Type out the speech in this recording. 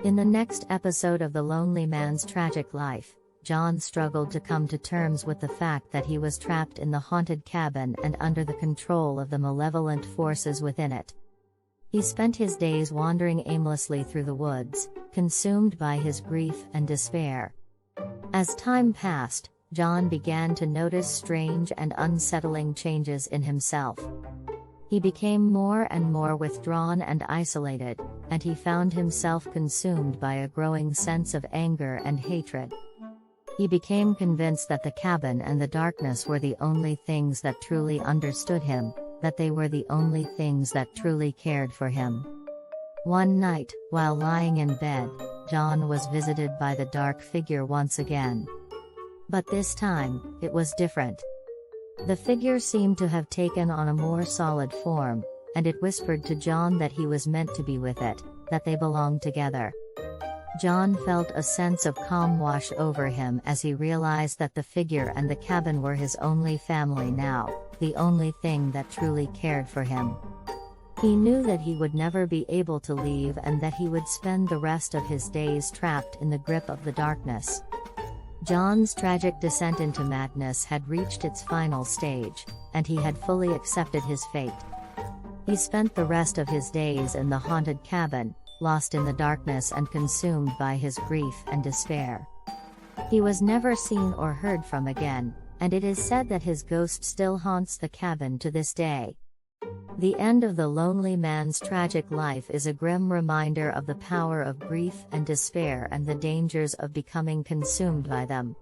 In the next episode of The Lonely Man's Tragic Life, John struggled to come to terms with the fact that he was trapped in the haunted cabin and under the control of the malevolent forces within it. He spent his days wandering aimlessly through the woods, consumed by his grief and despair. As time passed, John began to notice strange and unsettling changes in himself. He became more and more withdrawn and isolated, and he found himself consumed by a growing sense of anger and hatred. He became convinced that the cabin and the darkness were the only things that truly understood him, that they were the only things that truly cared for him. One night, while lying in bed, John was visited by the dark figure once again. But this time, it was different. The figure seemed to have taken on a more solid form, and it whispered to John that he was meant to be with it, that they belonged together. John felt a sense of calm wash over him as he realized that the figure and the cabin were his only family now, the only thing that truly cared for him. He knew that he would never be able to leave and that he would spend the rest of his days trapped in the grip of the darkness. John's tragic descent into madness had reached its final stage, and he had fully accepted his fate. He spent the rest of his days in the haunted cabin, lost in the darkness and consumed by his grief and despair. He was never seen or heard from again, and it is said that his ghost still haunts the cabin to this day. The end of the lonely man's tragic life is a grim reminder of the power of grief and despair and the dangers of becoming consumed by them.